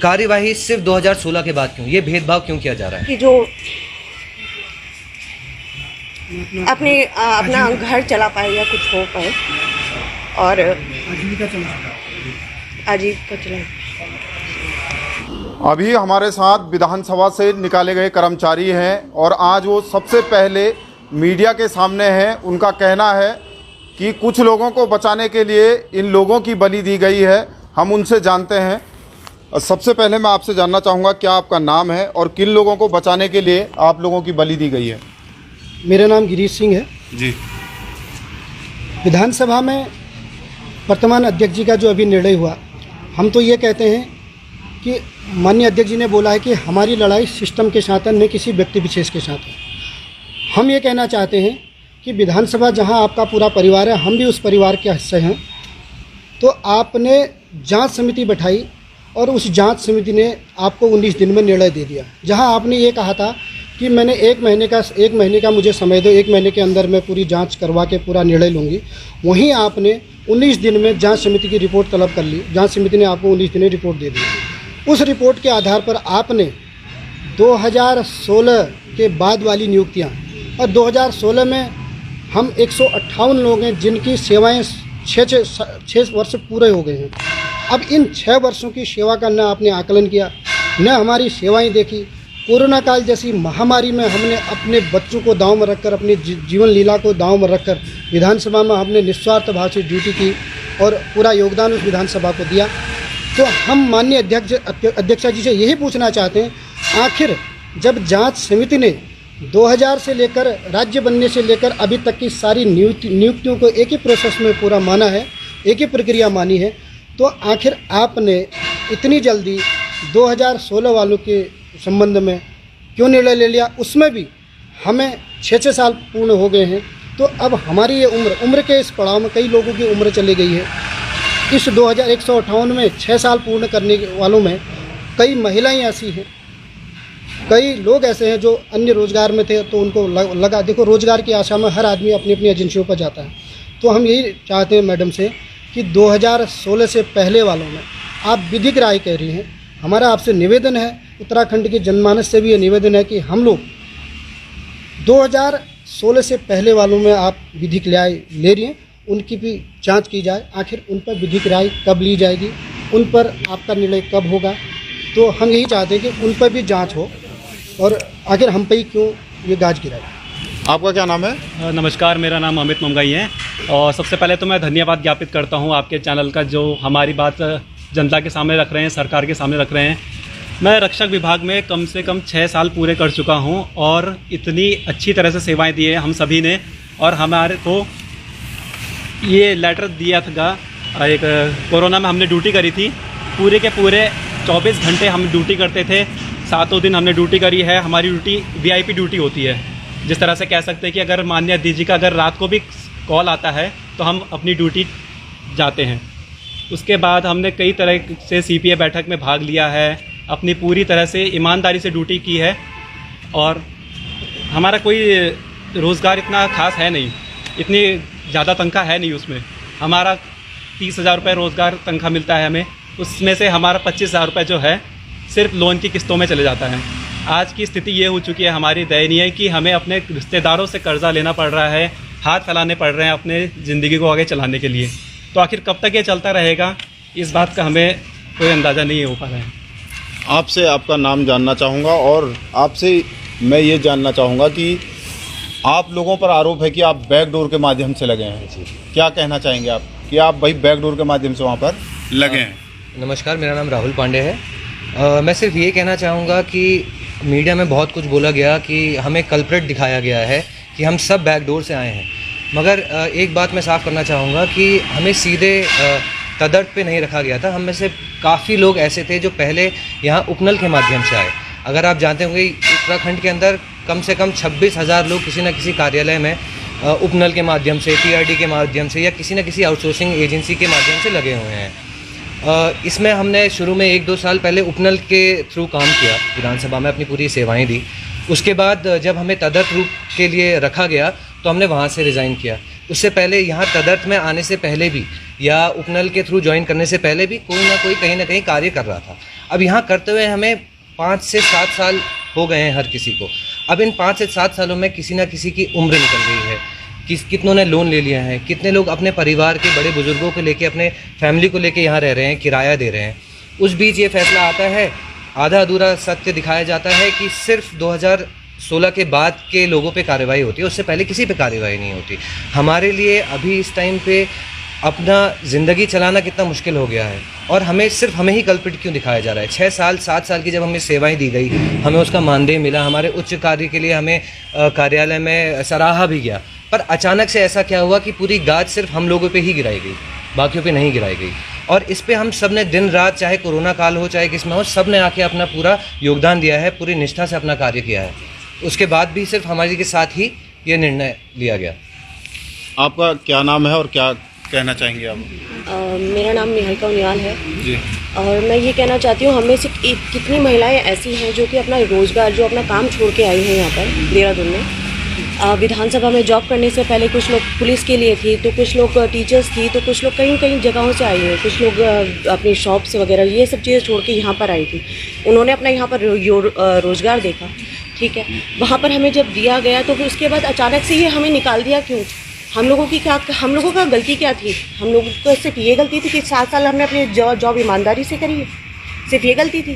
कार्यवाही सिर्फ 2016 के बाद क्यों? ये भेदभाव क्यों किया जा रहा है? कि जो अपना घर चला पाए या कुछ हो पाए और आजीविका चलाए। अभी हमारे साथ विधानसभा से निकाले गए कर्मचारी हैं और आज वो सबसे पहले मीडिया के सामने हैं। उनका कहना है कि कुछ लोगों को बचाने के लिए इन लोगों की बलि दी गई है। हम उनसे जानते हैं। सबसे पहले मैं आपसे जानना चाहूँगा क्या आपका नाम है और किन लोगों को बचाने के लिए आप लोगों की बलि दी गई है? मेरा नाम गिरीश सिंह है जी। विधानसभा में वर्तमान अध्यक्ष जी का जो अभी निर्णय हुआ, हम तो ये कहते हैं कि माननीय अध्यक्ष जी ने बोला है कि हमारी लड़ाई सिस्टम के साथ है, न किसी व्यक्ति विशेष के साथ है। हम ये कहना चाहते हैं कि विधानसभा जहां आपका पूरा परिवार है, हम भी उस परिवार के हिस्से हैं। तो आपने जांच समिति बैठाई और उस जांच समिति ने आपको 19 दिन में निर्णय दे दिया। जहां आपने ये कहा था कि मैंने एक महीने का मुझे समय दो, 1 महीने के अंदर मैं पूरी जांच करवा के पूरा निर्णय लूँगी, वहीं आपने 19 दिन में जांच समिति की रिपोर्ट तलब कर ली। जांच समिति ने आपको 19 दिन में रिपोर्ट दे दी। उस रिपोर्ट के आधार पर आपने 2016 के बाद वाली नियुक्तियां, और 2016 में हम 158 लोग हैं जिनकी सेवाएं 6 वर्ष पूरे हो गए हैं। अब इन 6 वर्षों की सेवा का न आपने आकलन किया, न हमारी सेवाएं देखी। कोरोना काल जैसी महामारी में हमने अपने बच्चों को दांव में रखकर, अपनी जीवन लीला को दांव में रखकर विधानसभा में हमने निस्वार्थ भाव से ड्यूटी की और पूरा योगदान उस विधानसभा को दिया। तो हम माननीय अध्यक्षा जी से यही पूछना चाहते हैं, आखिर जब जांच समिति ने 2000 से लेकर राज्य बनने से लेकर अभी तक की सारी नियुक्तियों को एक ही प्रोसेस में पूरा माना है, एक ही प्रक्रिया मानी है, तो आखिर आपने इतनी जल्दी 2016 वालों के संबंध में क्यों निर्णय ले लिया? उसमें भी हमें 6 साल पूर्ण हो गए हैं। तो अब हमारी ये उम्र के इस पड़ाव में कई लोगों की उम्र चली गई है। इस 2158 में 6 साल पूर्ण करने वालों में कई महिलाएं ऐसी हैं, कई लोग ऐसे हैं जो अन्य रोजगार में थे, तो उनको लगा, देखो रोजगार की आशा में हर आदमी अपनी अपनी एजेंसियों पर जाता है। तो हम यही चाहते हैं मैडम से कि 2016 से पहले वालों में आप विधिक राय कह रही हैं। हमारा आपसे निवेदन है, उत्तराखंड की जनमानस से भी ये निवेदन है कि हम लोग 2016 से पहले वालों में आप विधिक राय ले रही हैं, उनकी भी जांच की जाए। आखिर उन पर विधिक राय कब ली जाएगी, उन पर आपका निर्णय कब होगा? तो हम यही चाहते हैं कि उन पर भी जांच हो और आखिर हम पे ही क्यों ये गाज गिराए। आपका क्या नाम है? नमस्कार, मेरा नाम अमित मुंगाई है और सबसे पहले तो मैं धन्यवाद ज्ञापित करता हूँ आपके चैनल का, जो हमारी बात जनता के सामने रख रहे हैं, सरकार के सामने रख रहे हैं। मैं रक्षक विभाग में कम से कम 6 साल पूरे कर चुका हूँ और इतनी अच्छी तरह से सेवाएं दी है हम सभी ने। और हमारे को ये लेटर दिया था, एक कोरोना में हमने ड्यूटी करी थी, पूरे के पूरे 24 घंटे हम ड्यूटी करते थे, 7 दिन हमने ड्यूटी करी है। हमारी ड्यूटी VIP ड्यूटी होती है, जिस तरह से कह सकते हैं कि अगर माननीय अध्यक्ष जी का अगर रात को भी कॉल आता है तो हम अपनी ड्यूटी जाते हैं। उसके बाद हमने कई तरह से CPA बैठक में भाग लिया है, अपनी पूरी तरह से ईमानदारी से ड्यूटी की है। और हमारा कोई रोज़गार इतना खास है नहीं, इतनी ज़्यादा तनख्वाह है नहीं उसमें। हमारा 30,000 रुपये रोज़गार तनख्वाह मिलता है हमें, उसमें से हमारा 25,000 रुपये जो है सिर्फ लोन की किस्तों में चले जाता है। आज की स्थिति ये हो चुकी है हमारी दयनीय कि हमें अपने रिश्तेदारों से कर्जा लेना पड़ रहा है, हाथ फैलाने पड़ रहे हैं अपने ज़िंदगी को आगे चलाने के लिए। तो आखिर कब तक ये चलता रहेगा, इस बात का हमें कोई अंदाज़ा नहीं हो पा रहा है। आपसे आपका नाम जानना चाहूँगा और आपसे मैं ये जानना चाहूँगा कि आप लोगों पर आरोप है कि आप बैकडोर के माध्यम से लगे हैं। क्या कहना चाहेंगे आप कि आप भाई बैकडोर के माध्यम से वहाँ पर लगे हैं? नमस्कार, मेरा नाम राहुल पांडे है। मैं सिर्फ ये कहना चाहूँगा कि मीडिया में बहुत कुछ बोला गया कि हमें कल्प्रेट दिखाया गया है कि हम सब बैकडोर से आए हैं, मगर एक बात मैं साफ़ करना चाहूँगा कि हमें सीधे तदर्थ पे नहीं रखा गया था। हम में से काफ़ी लोग ऐसे थे जो पहले यहाँ उपनल के माध्यम से आए। अगर आप जानते होंगे उत्तराखंड के अंदर कम से कम 26,000 लोग किसी न किसी कार्यालय में उपनल के माध्यम से, TRD के माध्यम से या किसी न किसी आउटसोर्सिंग एजेंसी के माध्यम से लगे हुए हैं। इसमें हमने शुरू में 1-2 साल पहले उपनल के थ्रू काम किया, विधानसभा में अपनी पूरी सेवाएं दी। उसके बाद जब हमें तदर्थ रूप के लिए रखा गया तो हमने वहाँ से रिज़ाइन किया। उससे पहले यहाँ तदर्थ में आने से पहले भी या उपनल के थ्रू ज्वाइन करने से पहले भी कोई ना कोई कहीं ना कहीं कार्य कर रहा था। अब यहाँ करते हुए हमें 5 से 7 साल हो गए हैं हर किसी को। अब इन 5 से 7 सालों में किसी ना किसी की उम्र निकल गई है, कितनों ने लोन ले लिया है, कितने लोग अपने परिवार के बड़े बुजुर्गों को लेके, अपने फैमिली को लेके यहाँ रह रहे हैं, किराया दे रहे हैं। उस बीच ये फैसला आता है, आधा अधूरा सत्य दिखाया जाता है कि सिर्फ 2016 के बाद के लोगों पे कार्रवाई होती है, उससे पहले किसी पे कार्रवाई नहीं होती। हमारे लिए अभी इस टाइम पे अपना ज़िंदगी चलाना कितना मुश्किल हो गया है और हमें ही कल्प्रिट क्यों दिखाया जा रहा है। 6 साल 7 साल की जब हमें सेवाएं दी गई, हमें उसका मानदेय मिला, हमारे उच्च कार्य के लिए हमें कार्यालय में सराहा भी गया, पर अचानक से ऐसा क्या हुआ कि पूरी गाज सिर्फ हम लोगों पे ही गिराई गई, बाकियों पे नहीं गिराई गई। और इस पे हम सब ने दिन रात, चाहे कोरोना काल हो चाहे किस में हो, सब ने आके अपना पूरा योगदान दिया है, पूरी निष्ठा से अपना कार्य किया है। उसके बाद भी सिर्फ हमारे के साथ ही ये निर्णय लिया गया। आपका क्या नाम है और क्या कहना चाहेंगे आप? मेरा नाम निहारिका उनियाल है जी। और मैं ये कहना चाहती हूँ, हम में से कितनी महिलाएं ऐसी हैं जो कि अपना रोज़गार, जो अपना काम छोड़ के आई हैं यहाँ पर देहरादून में। विधानसभा में जॉब करने से पहले कुछ लोग पुलिस के लिए थी, तो कुछ लोग टीचर्स थी, तो कुछ लोग कई कई जगहों से आई हैं, कुछ लोग अपनी शॉप्स वगैरह ये सब चीज़ें छोड़ के यहाँ पर आई थी। उन्होंने अपना यहाँ पर रोज़गार देखा, ठीक है। वहाँ पर हमें जब दिया गया तो फिर उसके बाद अचानक से ये हमें निकाल दिया क्यों? हम लोगों का गलती क्या थी? हम लोगों को सिर्फ ये गलती थी कि 7 साल हमने अपनी जॉब ईमानदारी से करी है, सिर्फ ये गलती थी?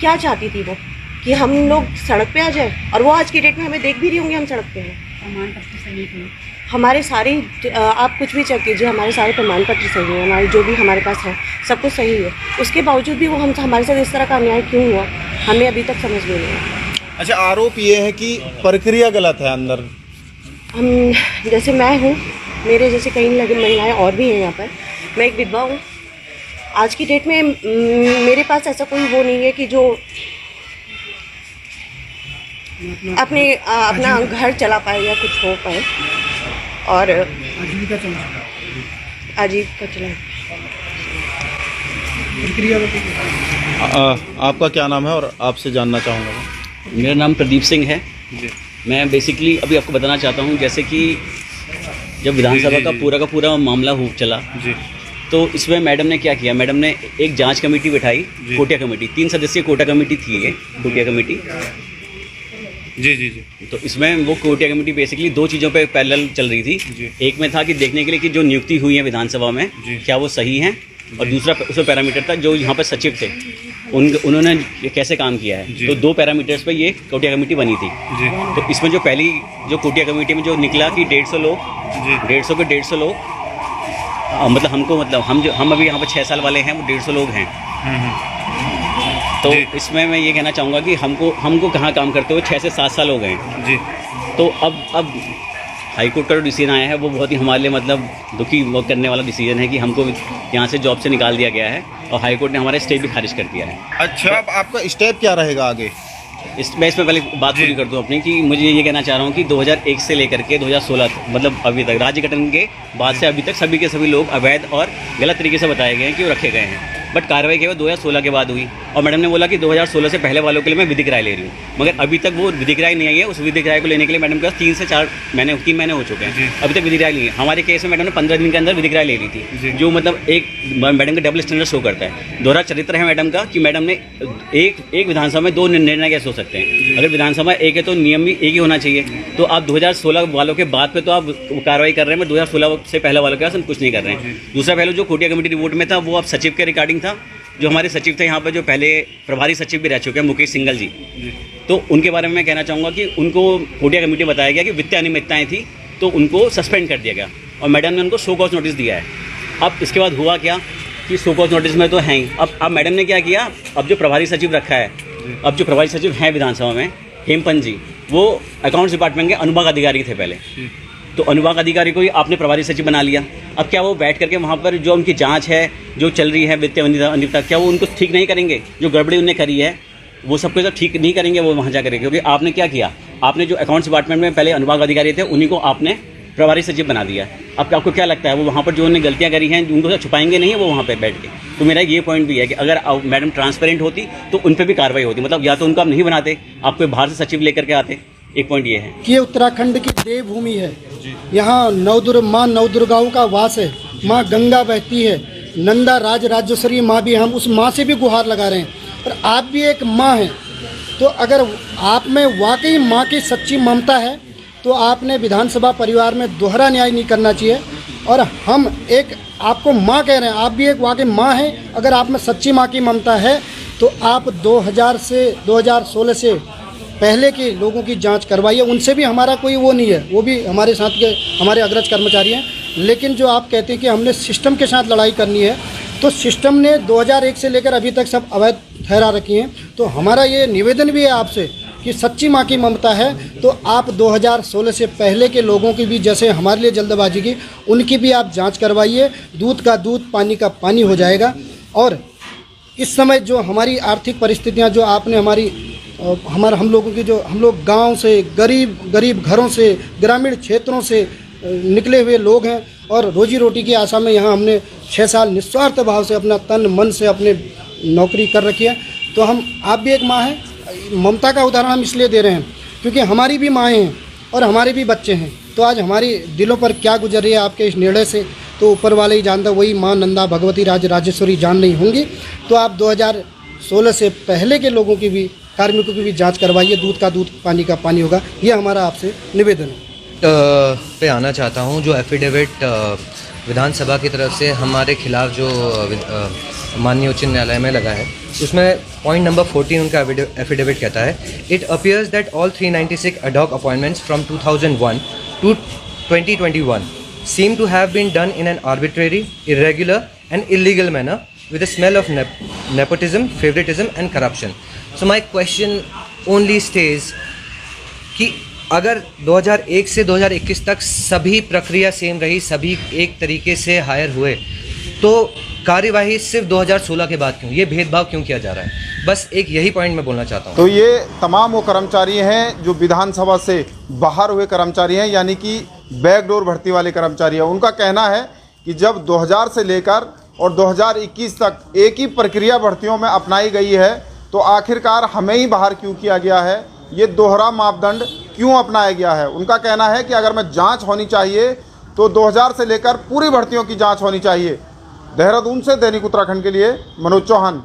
क्या चाहती थी वो कि हम लोग सड़क पे आ जाए? और वो आज की डेट में हमें देख भी रही होंगी हम सड़क पे हैं। प्रमाण पत्र सही थे हमारे सारे, आप कुछ भी चेक कीजिए, हमारे सारे प्रमाण पत्र सही है, हमारे जो भी हमारे पास है सब कुछ सही है। उसके बावजूद भी वो हमारे साथ इस तरह का अन्याय क्यों हुआ, हमें अभी तक समझ में नहीं आया। अच्छा, आरोप ये है कि प्रक्रिया गलत है अंदर। हम जैसे मैं हूँ, मेरे जैसे कई महिलाएं और भी हैं यहाँ पर। मैं एक विधवा हूँ। आज की डेट में मेरे पास ऐसा कोई वो नहीं है कि जो अपना घर चला पाए या कुछ हो पाए और आजीविका चलाए। आपका क्या नाम है और आपसे जानना चाहूँगा? मेरा नाम प्रदीप सिंह है जी। मैं बेसिकली अभी आपको बताना चाहता हूँ, जैसे कि जब विधानसभा का पूरा मामला चला जी, तो इसमें मैडम ने क्या किया, मैडम ने एक जांच कमेटी बिठाई, कोटिया कमेटी, 3 सदस्यीय कोटा कमेटी थी ये कोटिया कमेटी। जी जी जी। तो इसमें वो कोटिया कमेटी बेसिकली 2 चीज़ों पे पैरेलल चल रही थी। एक में था कि देखने के लिए कि जो नियुक्ति हुई है विधानसभा में क्या वो सही है, और दूसरा उसमें पैरामीटर था जो यहाँ पर सचिव थे उन्होंने कैसे काम किया है। तो 2 पैरामीटर्स पे ये कोटिया कमेटी बनी थी। तो इसमें जो पहली जो कोटिया कमेटी में जो निकला कि 150 लोग, 150 के 150 लोग, मतलब हम अभी यहाँ पर 6 साल वाले हैं, वो 150 लोग हैं। तो इसमें मैं ये कहना चाहूँगा कि हमको कहाँ काम करते हुए 6 से 7 साल हो गए हैं जी। तो अब हाईकोर्ट का जो डिसीजन आया है वो बहुत ही हमारे लिए मतलब दुखी करने वाला डिसीजन है कि हमको यहाँ से जॉब से निकाल दिया गया है और हाईकोर्ट ने हमारा स्टे भी खारिज कर दिया है। अच्छा, अब आपका स्टेप क्या रहेगा आगे? मैं इसमें पहले बात पूरी कर दूँ अपनी कि मुझे ये कहना चाह रहा हूँ कि 2001 से लेकर के 2016 मतलब अभी तक, राज्य गठन के बाद से अभी तक सभी के सभी लोग अवैध और गलत तरीके से बताए गए हैं कि वो रखे गए हैं। बट कार्रवाई केवल 2016 के बाद हुई और मैडम ने बोला कि 2016 से पहले वालों के लिए मैं विधिक राय ले रही हूँ, मगर अभी तक वो विधिक राय नहीं आई है। उस विधिक राय को लेने के लिए मैडम के पास 3 से 4 महीने 3 महीने हो चुके हैं, अभी तक विधिक राय नहीं है। हमारे केस में मैडम ने 15 दिन के अंदर विधिक राय ले ली थी, जो मतलब एक मैडम का डबल स्टैंडर्ड शो करता है। दोहरा चरित्र है मैडम का कि मैडम ने एक विधानसभा में 2 निर्णय कैसे हो सकते हैं। अगर विधानसभा एक है तो नियम भी एक ही होना चाहिए। तो आप 2016 वालों के बाद पे तो आप कार्रवाई कर रहे हैं, 2016 से पहले वालों के पास हम कुछ नहीं कर रहे हैं। दूसरा पहले जो कोटिया कमेटी रिपोर्ट में था वो आप सचिव के रिगार्डिंग था, जो हमारे सचिव थे यहाँ पर, जो पहले प्रभारी सचिव भी रह चुके हैं मुकेश सिंघल जी, तो उनके बारे में मैं कहना चाहूँगा कि उनको कोटिया कमेटी बताया गया कि वित्तीय अनियमितताएं थी, तो उनको सस्पेंड कर दिया गया और मैडम ने उनको शो कॉज नोटिस दिया है। अब इसके बाद हुआ क्या कि शो कॉज नोटिस में तो हैं ही, अब मैडम ने क्या किया, अब जो प्रभारी सचिव रखा है, अब जो प्रभारी सचिव हैं विधानसभा में हेमपंत जी, वो अकाउंट्स डिपार्टमेंट के अनुभाग अधिकारी थे पहले, तो अनुभाग अधिकारी को ही आपने प्रभारी सचिव बना लिया। अब क्या वो बैठ करके वहाँ पर जो उनकी जांच है जो चल रही है वित्तीय अनियमितता, क्या वो उनको ठीक नहीं करेंगे? जो गड़बड़ी उन्हें करी है वो सब कुछ ठीक नहीं करेंगे वो वहाँ जा करेंगे, क्योंकि आपने क्या किया, आपने जो अकाउंट्स डिपार्टमेंट में पहले अनुभाग अधिकारी थे उन्हीं को आपने प्रभारी सचिव बना दिया। अब आपको क्या लगता है वो वहाँ पर जो उन्होंने गलतियाँ करी हैं उनको छुपाएंगे नहीं वो वहाँ पर बैठ के? तो मेरा ये पॉइंट भी है कि अगर मैडम ट्रांसपेरेंट होती तो उन पर भी कार्रवाई होती, मतलब या तो उनको आप नहीं बनाते, आपको बाहर से सचिव लेकर के आते। एक पॉइंट ये है कि उत्तराखंड की देवभूमि है, यहाँ माँ नौ दुर्गाओं का वास है, माँ गंगा बहती है, नंदा राज राजेश्वरी माँ भी, हम उस माँ से भी गुहार लगा रहे हैं। और आप भी एक माँ हैं, तो अगर आप में वाकई माँ की सच्ची ममता है तो आपने विधानसभा परिवार में दोहरा न्याय नहीं करना चाहिए। और हम एक आपको माँ कह रहे हैं, आप भी एक वाकई माँ हैं। अगर आप में सच्ची माँ की ममता है तो आप 2016 से पहले के लोगों की जांच करवाइए। उनसे भी हमारा कोई वो नहीं है, वो भी हमारे साथ के हमारे अग्रज कर्मचारी हैं। लेकिन जो आप कहते हैं कि हमने सिस्टम के साथ लड़ाई करनी है, तो सिस्टम ने 2001 से लेकर अभी तक सब अवैध ठहरा रखी हैं। तो हमारा ये निवेदन भी है आपसे कि सच्ची माँ की ममता है तो आप 2016 से पहले के लोगों की भी, जैसे हमारे लिए जल्दबाजी की, उनकी भी आप जांच करवाइए। दूध का दूध, पानी का पानी हो जाएगा। और इस समय जो हमारी आर्थिक परिस्थितियाँ, जो आपने हम लोगों की, जो हम लोग गांव से, गरीब घरों से, ग्रामीण क्षेत्रों से निकले हुए लोग हैं और रोजी रोटी की आशा में यहाँ हमने 6 साल निस्वार्थ भाव से अपना तन मन से अपने नौकरी कर रखी है। तो आप भी एक माँ हैं। ममता का उदाहरण हम इसलिए दे रहे हैं क्योंकि हमारी भी माएँ हैं और हमारे भी बच्चे हैं। तो आज हमारी दिलों पर क्या गुजर रही है आपके इस निर्णय से, तो ऊपर वाले ही जानता, वही माँ नंदा भगवती राजेश्वरी जान नहीं होंगी। तो आप 2016 से पहले के लोगों की भी, कार्मिकों की भी जांच करवाइए। दूध का दूध, पानी का पानी होगा। ये हमारा आपसे निवेदन है। पे आना चाहता हूँ। जो एफिडेविट विधानसभा की तरफ से हमारे खिलाफ जो माननीय उच्च न्यायालय में लगा है, उसमें पॉइंट नंबर 14 उनका एफिडेविट कहता है, it appears that all 396 ad hoc appointments from 2001 to 2021 seem to have been done in an arbitrary, irregular and illegal manner with a smell of nepotism, favoritism and corruption. So my question only stays कि अगर 2001 से 2021 तक सभी प्रक्रिया same रही, सभी एक तरीके से हायर हुए, तो कार्यवाही सिर्फ 2016 के बाद क्यों? ये भेदभाव क्यों किया जा रहा है? बस एक यही पॉइंट मैं बोलना चाहता हूँ। तो ये तमाम वो कर्मचारी हैं जो विधानसभा से बाहर हुए कर्मचारी हैं, यानी कि बैकडोर भर्ती वाले कर्मचारी हैं। उनका कहना है कि जब 2000 से लेकर और 2021 तक एक ही प्रक्रिया भर्तियों में अपनाई गई है, तो आखिरकार हमें ही बाहर क्यों किया गया है? ये दोहरा मापदंड क्यों अपनाया गया है? उनका कहना है कि अगर मैं जांच होनी चाहिए तो 2000 से लेकर पूरी भर्तियों की जांच होनी चाहिए। देहरादून से दैनिक उत्तराखंड के लिए मनोज चौहान।